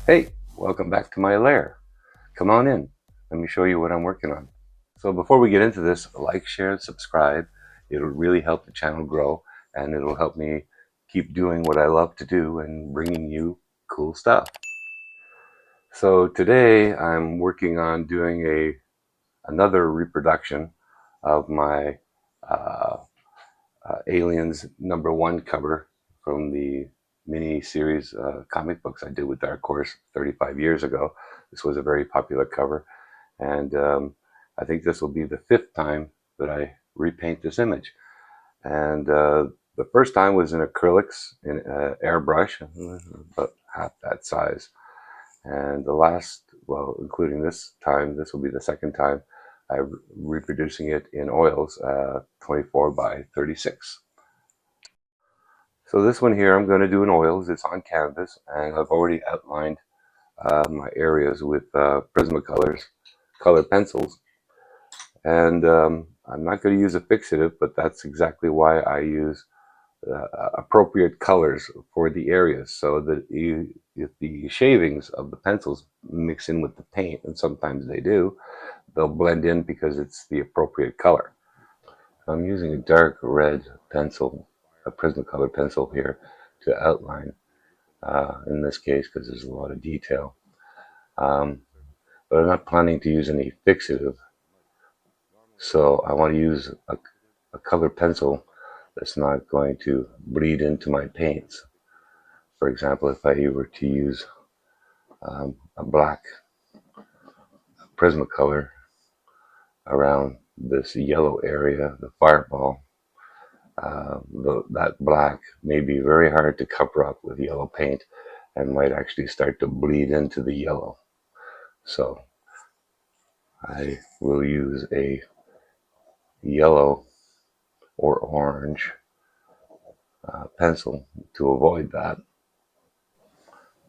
Hey, welcome back to my lair. Come on in. Let me show you what I'm working on. So before we get into this, like, share, and subscribe. It'll really help the channel grow and it'll help me keep doing what I love to do and bringing you cool stuff. So today I'm working on doing another reproduction of my uh, Aliens #1 cover from the mini series comic books I did with Dark Horse 35 years ago. This was a very popular cover, and I think this will be the fifth time that I repaint this image. And the first time was in acrylics in airbrush, about half that size. And the last, well, including this time, this will be the second time I'm reproducing it in oils, 24 by 36. So this one here, I'm going to do in oils. It's on canvas, and I've already outlined my areas with Prismacolors color pencils. And I'm not going to use a fixative, but that's exactly why I use appropriate colors for the areas, so that if the shavings of the pencils mix in with the paint, and sometimes they do, they'll blend in because it's the appropriate color. I'm using a dark red pencil, a Prismacolor pencil here, to outline in this case because there's a lot of detail. But I'm not planning to use any fixative, so I want to use a color pencil that's not going to bleed into my paints. For example, if I were to use a black Prismacolor around this yellow area, the fireball, that black may be very hard to cover up with yellow paint and might actually start to bleed into the yellow. So I will use a yellow or orange pencil to avoid that.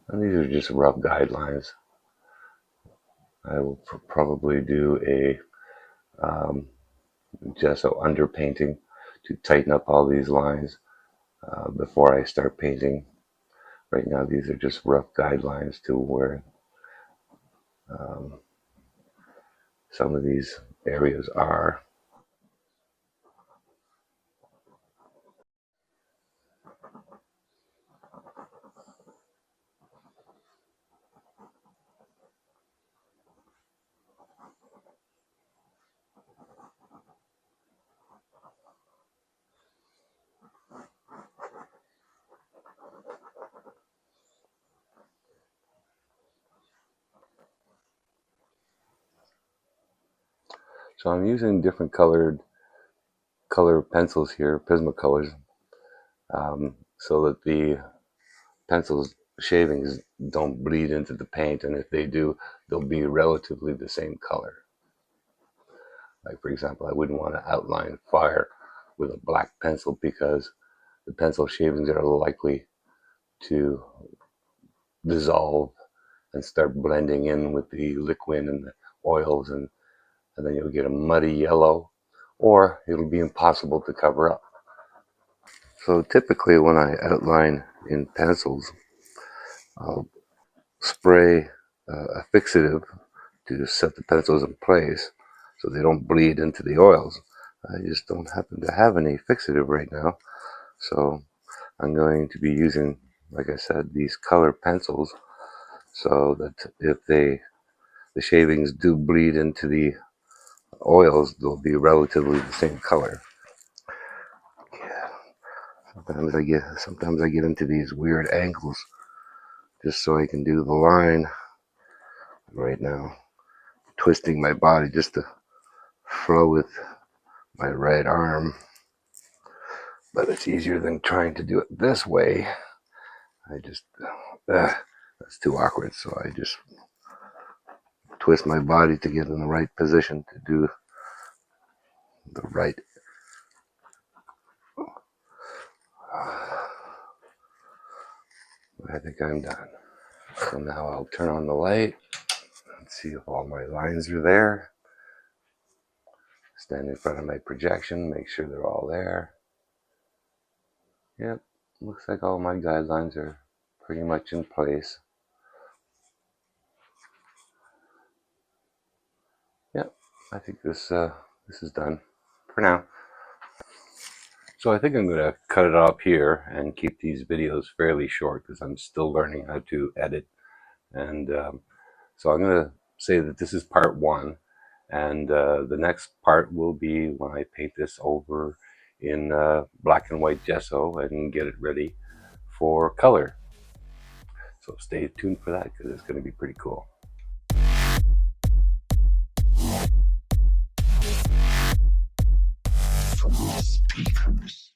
And these are just rough guidelines. I will probably do a gesso underpainting to tighten up all these lines before I start painting. Right now these are just rough guidelines to where um, some of these areas are. So I'm using different color pencils here, Prismacolors, so that the pencils shavings don't bleed into the paint, and if they do, they'll be relatively the same color. Like, for example, I wouldn't want to outline fire with a black pencil because the pencil shavings are likely to dissolve and start blending in with the liquid and the oils, and then you'll get a muddy yellow, or it'll be impossible to cover up. So typically when I outline in pencils, I'll spray a fixative to set the pencils in place so they don't bleed into the oils. I just don't happen to have any fixative right now, so I'm going to be using, like I said, these color pencils so that if the shavings do bleed into the oils, they'll be relatively the same color. Yeah, sometimes I get into these weird angles just so I can do the line. Right now, twisting my body just to flow with my right arm, but it's easier than trying to do it this way. I just that's too awkward, so I just twist my body to get in the right position to do the right. I think I'm done. So now I'll turn on the light and see if all my lines are there. Stand in front of my projection, make sure they're all there. Yep, looks like all my guidelines are pretty much in place. I think this is done for now. So I think I'm going to cut it off here and keep these videos fairly short because I'm still learning how to edit. And so I'm going to say that this is part one, and the next part will be when I paint this over in black and white gesso and get it ready for color. So stay tuned for that because it's going to be pretty cool. Speakers.